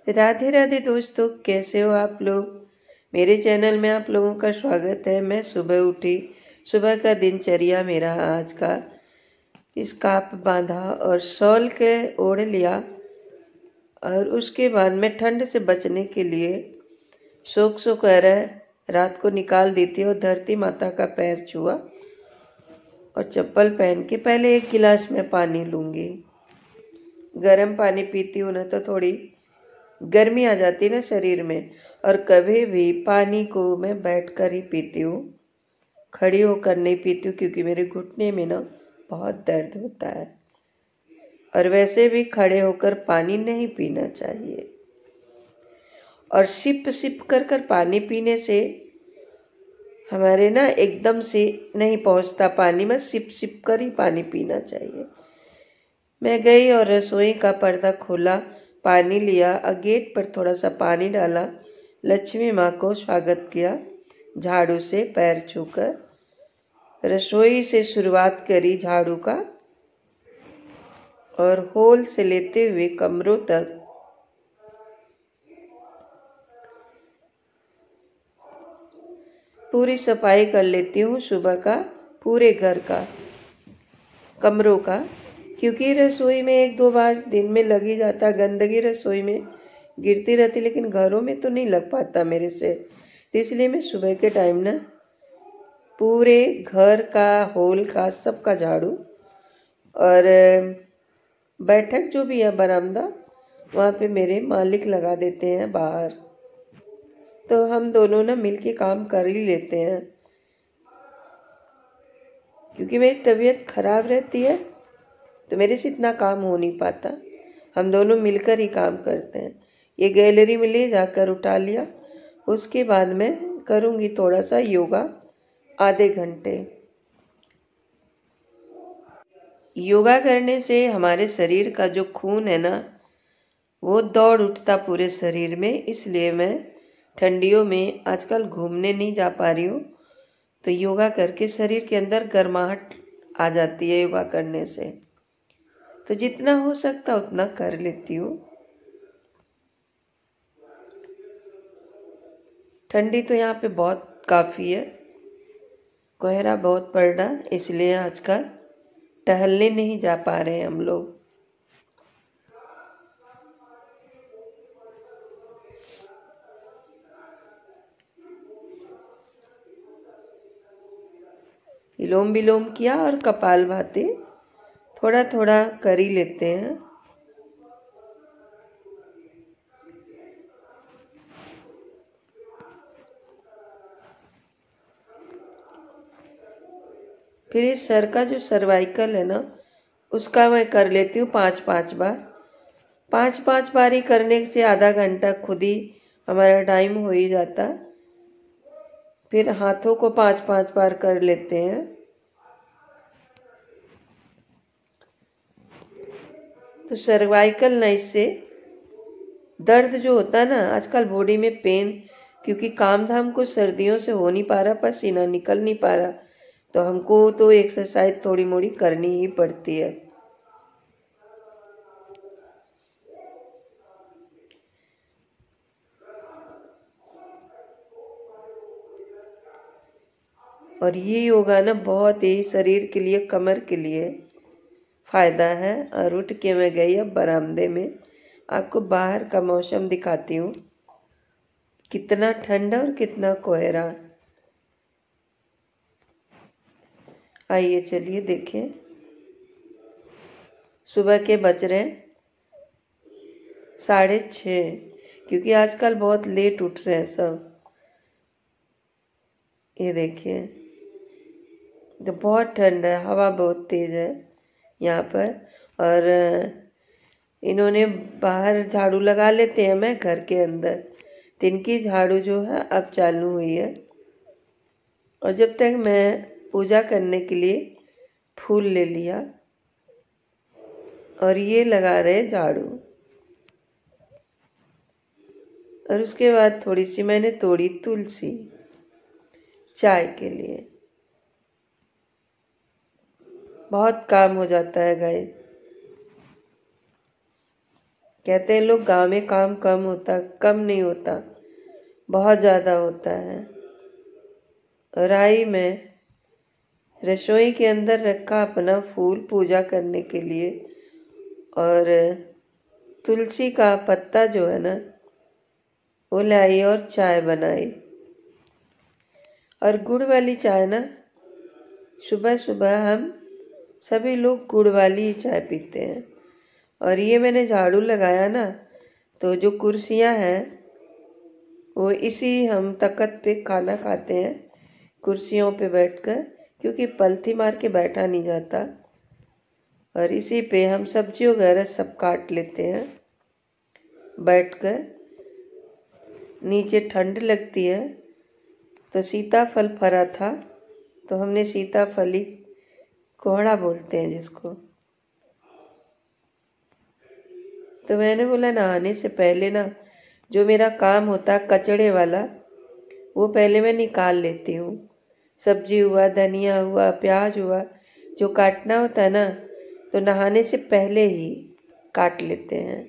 राधे राधे दोस्तों, कैसे हो आप लोग। मेरे चैनल में आप लोगों का स्वागत है। मैं सुबह उठी, सुबह का दिनचर्या मेरा आज का, स्कार्फ बांधा और शॉल के ओढ़ लिया। और उसके बाद मैं ठंड से बचने के लिए शोक सो कह रहा है रात को निकाल देती और धरती माता का पैर छुआ और चप्पल पहन के पहले एक गिलास में पानी लूंगी। गर्म पानी पीती हूँ ना तो थोड़ी गर्मी आ जाती ना शरीर में। और कभी भी पानी को मैं बैठकर ही पीती हूँ, खड़ी होकर नहीं पीती हूँ, क्योंकि मेरे घुटने में ना बहुत दर्द होता है। और वैसे भी खड़े होकर पानी नहीं पीना चाहिए। और सिप सिप कर पानी पीने से हमारे ना एकदम से नहीं पहुँचता पानी में, सिप सिप कर ही पानी पीना चाहिए। मैं गई और रसोई का पर्दा खोला, पानी लिया और गेट पर थोड़ा सा पानी डाला, लक्ष्मी माँ को स्वागत किया, झाड़ू से पैर छूकर रसोई से शुरुआत करी झाड़ू का, और होल से लेते हुए कमरों तक पूरी सफाई कर लेती हूँ सुबह का, पूरे घर का, कमरों का। क्योंकि रसोई में एक दो बार दिन में लग ही जाता, गंदगी रसोई में गिरती रहती, लेकिन घरों में तो नहीं लग पाता मेरे से। तो इसलिए मैं सुबह के टाइम ना पूरे घर का, हॉल का, सबका झाड़ू, और बैठक जो भी है बरामदा, वहाँ पे मेरे मालिक लगा देते हैं बाहर। तो हम दोनों ना मिलके काम कर ही लेते हैं। क्योंकि मेरी तबीयत खराब रहती है तो मेरे से इतना काम हो नहीं पाता, हम दोनों मिलकर ही काम करते हैं। ये गैलरी में ले जाकर उठा लिया। उसके बाद मैं करूँगी थोड़ा सा योगा, आधे घंटे। योगा करने से हमारे शरीर का जो खून है ना, वो दौड़ उठता पूरे शरीर में। इसलिए मैं ठंडियों में आजकल घूमने नहीं जा पा रही हूँ, तो योगा करके शरीर के अंदर गर्माहट आ जाती है योगा करने से। तो जितना हो सकता उतना कर लेती हूँ। ठंडी तो यहाँ पे बहुत काफ़ी है, कोहरा बहुत पड़ रहा, इसलिए आजकल टहलने नहीं जा पा रहे हैं हम लोग। विलोम विलोम किया और कपालभाति थोड़ा थोड़ा कर ही लेते हैं। फिर इस सर का जो सर्वाइकल है ना, उसका मैं कर लेती हूँ 5-5 बार। 5-5 बार ही करने से आधा घंटा खुद ही हमारा टाइम हो ही जाता। फिर हाथों को 5-5 बार कर लेते हैं। तो सर्वाइकल ना, इससे दर्द जो होता है ना आजकल बॉडी में पेन, क्योंकि काम धाम को सर्दियों से हो नहीं पा रहा, पसीना निकल नहीं पा रहा, तो हमको तो एक्सरसाइज थोड़ी मोड़ी करनी ही पड़ती है। और ये योगा ना बहुत ही शरीर के लिए, कमर के लिए फ़ायदा है। और उठ के मैं गई अब बरामदे में, आपको बाहर का मौसम दिखाती हूँ, कितना ठंडा और कितना कोहरा। आइए चलिए देखें। सुबह के बज रहे 6:30, क्योंकि आजकल बहुत लेट उठ रहे हैं सब। ये देखिए, तो बहुत ठंड है, हवा बहुत तेज है यहाँ पर। और इन्होंने बाहर झाड़ू लगा लेते हैं, मैं घर के अंदर। तो इनकी झाड़ू जो है अब चालू हुई है। और जब तक मैं पूजा करने के लिए फूल ले लिया, और ये लगा रहे झाड़ू। और उसके बाद थोड़ी सी मैंने तोड़ी तुलसी चाय के लिए। बहुत काम हो जाता है गाइस। कहते हैं लोग गांव में काम कम होता, कम नहीं होता, बहुत ज़्यादा होता है। राई में रसोई के अंदर रखा अपना फूल पूजा करने के लिए, और तुलसी का पत्ता जो है ना वो लाई और चाय बनाई। और गुड़ वाली चाय ना, सुबह सुबह हम सभी लोग गुड़ वाली ही चाय पीते हैं। और ये मैंने झाड़ू लगाया ना, तो जो कुर्सियां हैं वो इसी हम तख्त पे खाना खाते हैं, कुर्सियों पे बैठकर, क्योंकि पलथी मार के बैठा नहीं जाता। और इसी पे हम सब्जी वगैरह सब काट लेते हैं बैठकर। नीचे ठंड लगती है, तो सीताफल फरा था, तो हमने सीताफली कोहड़ा बोलते हैं जिसको, तो मैंने बोला नहाने से पहले ना जो मेरा काम होता है कचड़े वाला, वो पहले मैं निकाल लेती हूँ। सब्जी हुआ, धनिया हुआ, प्याज हुआ, जो काटना होता है ना, तो नहाने से पहले ही काट लेते हैं,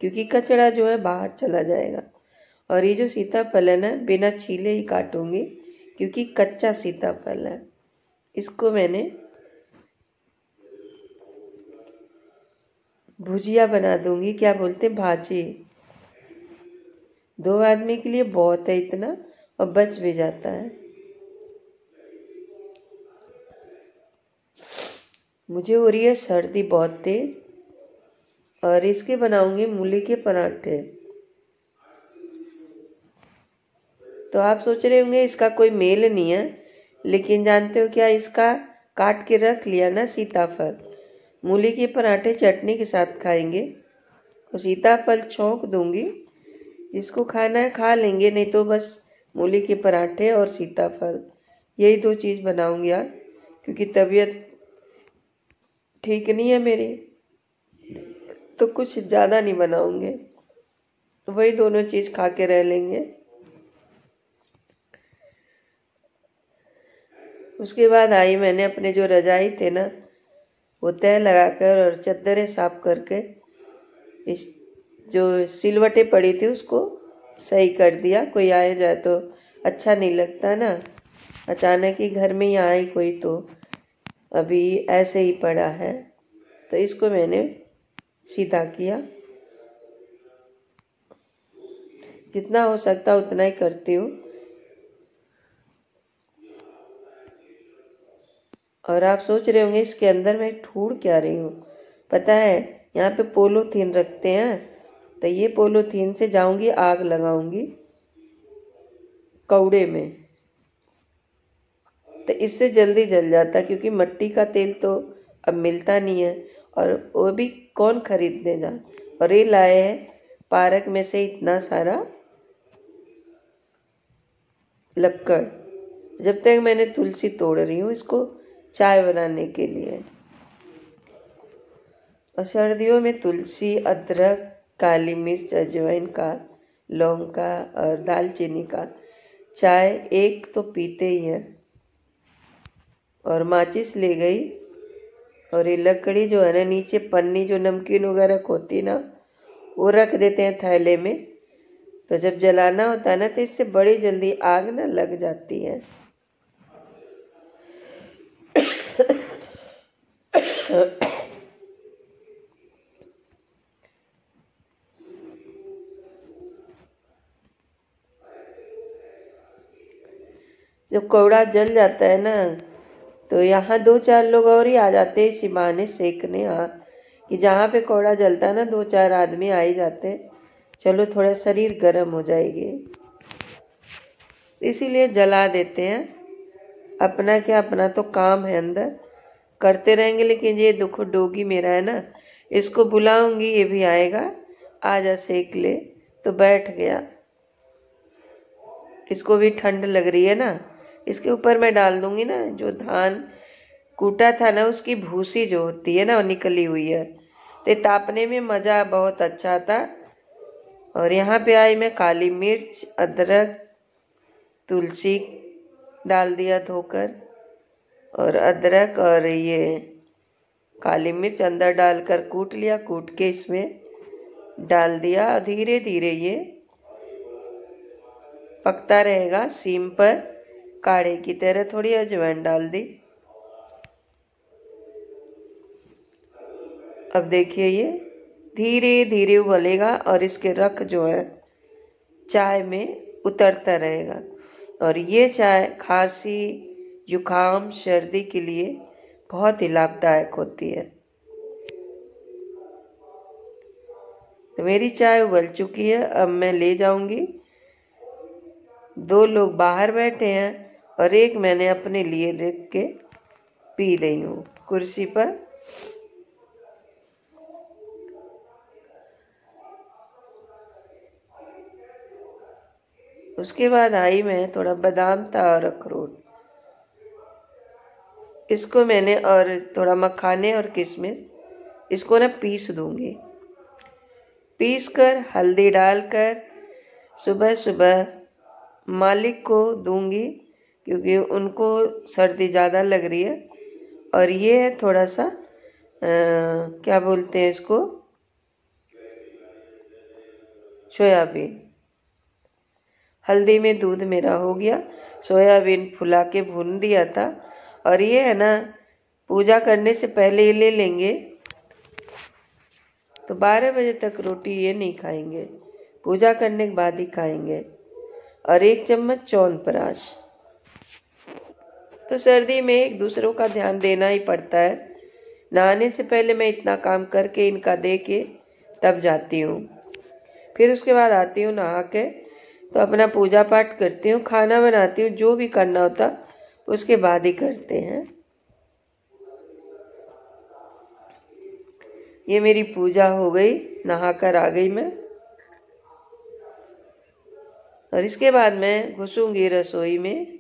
क्योंकि कचड़ा जो है बाहर चला जाएगा। और ये जो सीताफल है ना, बिना छीले ही काटूंगी, क्योंकि कच्चा सीताफल है। इसको मैंने भुजिया बना दूंगी, क्या बोलते हैं, भाजी। 2 आदमी के लिए बहुत है इतना, और बच भी जाता है। मुझे हो रही है सर्दी बहुत तेज, और इसके बनाऊंगी मूली के पराठे। तो आप सोच रहे होंगे इसका कोई मेल नहीं है, लेकिन जानते हो क्या, इसका काट के रख लिया ना सीताफल, मूली के पराठे चटनी के साथ खाएंगे। तो सीताफल छौंक दूंगी, जिसको खाना है खा लेंगे, नहीं तो बस मूली के पराठे और सीताफल, यही 2 चीज़ बनाऊंगी यार, क्योंकि तबीयत ठीक नहीं है मेरी, तो कुछ ज़्यादा नहीं बनाऊंगे, वही दोनों चीज़ खा के रह लेंगे। उसके बाद आई मैंने अपने जो रजाई थे ना, वो तह लगाकर और चद्दरें साफ करके, इस जो सिलवटें पड़ी थी उसको सही कर दिया। कोई आए जाए तो अच्छा नहीं लगता ना, अचानक ही घर में ही आए कोई, तो अभी ऐसे ही पड़ा है, तो इसको मैंने सीधा किया। जितना हो सकता उतना ही करती हूँ। और आप सोच रहे होंगे इसके अंदर मैं ढूंढ क्या रही हूँ, पता है, यहाँ पे पोलोथीन रखते हैं, तो ये पोलोथीन से जाऊंगी आग लगाऊंगी कौड़े में, तो इससे जल्दी जल जाता, क्योंकि मिट्टी का तेल तो अब मिलता नहीं है, और वो भी कौन खरीदने जाए। और ये लाए हैं पार्क में से इतना सारा लक्कड़। जब तक मैंने तुलसी तोड़ रही हूँ इसको चाय बनाने के लिए। और सर्दियों में तुलसी, अदरक, काली मिर्च, अजवाइन का, लौंग का और दालचीनी का चाय एक तो पीते ही हैं। और माचिस ले गई, और ये लकड़ी जो है ना, नीचे पन्नी जो नमकीन वगैरह होती ना, वो रख देते हैं थैले में, तो जब जलाना होता है ना, तो इससे बड़ी जल्दी आग ना लग जाती है। जब कौड़ा जल जाता है ना, तो यहाँ 2-4 लोग और ही आ जाते हैं इसी बहाने सेकने, कि जहाँ पे कौड़ा जलता है ना 2-4 आदमी आ ही जाते हैं, चलो थोड़ा शरीर गर्म हो जाएगी, इसीलिए जला देते हैं। अपना क्या, अपना तो काम है अंदर, करते रहेंगे। लेकिन ये दुख डोगी मेरा है ना, इसको बुलाऊंगी, ये भी आएगा, आजा सेक ले, तो बैठ गया। इसको भी ठंड लग रही है ना, इसके ऊपर मैं डाल दूंगी ना जो धान कूटा था ना, उसकी भूसी जो होती है ना, वो निकली हुई है, तो तापने में मज़ा बहुत अच्छा था। और यहाँ पे आई मैं काली मिर्च, अदरक, तुलसी डाल दिया धोकर, और अदरक और ये काली मिर्च अंदर डालकर कूट लिया, कूट के इसमें डाल दिया। धीरे धीरे ये पकता रहेगा सीम पर, काढ़े की तरह। थोड़ी अजवाइन डाल दी। अब देखिए ये धीरे धीरे उबलेगा और इसके रख जो है चाय में उतरता रहेगा। और ये चाय खांसी, जुकाम, सर्दी के लिए बहुत ही लाभदायक होती है। तो मेरी चाय उबल चुकी है, अब मैं ले जाऊंगी। 2 लोग बाहर बैठे हैं और एक मैंने अपने लिए रख के पी रही हूँ कुर्सी पर। उसके बाद आई मैं थोड़ा बादाम था और अखरोट, इसको मैंने, और थोड़ा मखाने और किशमिश, इसको ना पीस दूंगी। पीस कर हल्दी डालकर सुबह सुबह मालिक को दूंगी, क्योंकि उनको सर्दी ज़्यादा लग रही है। और ये है थोड़ा सा क्या बोलते हैं इसको, सोयाबीन। हल्दी में दूध मेरा हो गया। सोयाबीन फुला के भून दिया था। और ये है ना, पूजा करने से पहले ये ले लेंगे तो 12 बजे तक रोटी ये नहीं खाएंगे, पूजा करने के बाद ही खाएंगे। और 1 चम्मच च्यवनप्राश। तो सर्दी में एक दूसरों का ध्यान देना ही पड़ता है। नहाने से पहले मैं इतना काम करके इनका दे के तब जाती हूँ। फिर उसके बाद आती हूँ नहा के, तो अपना पूजा पाठ करती हूँ, खाना बनाती हूँ, जो भी करना होता उसके बाद ही करते हैं। ये मेरी पूजा हो गई, नहाकर आ गई मैं। और इसके बाद मैं घुसूंगी रसोई में।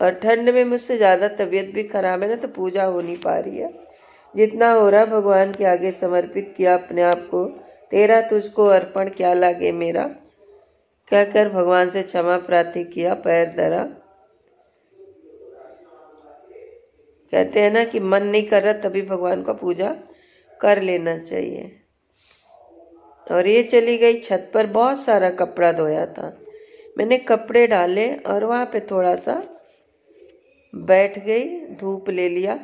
और ठंड में मुझसे ज़्यादा तबीयत भी खराब है ना, तो पूजा हो नहीं पा रही है। जितना हो रहा भगवान के आगे समर्पित किया अपने आप को। तेरा तुझको अर्पण क्या लागे मेरा, कहकर भगवान से क्षमा प्रार्थी किया, पैर धरा। कहते हैं ना कि मन नहीं कर रहा तभी भगवान का पूजा कर लेना चाहिए। और ये चली गई छत पर, बहुत सारा कपड़ा धोया था मैंने, कपड़े डाले और वहाँ पे थोड़ा सा बैठ गई, धूप ले लिया।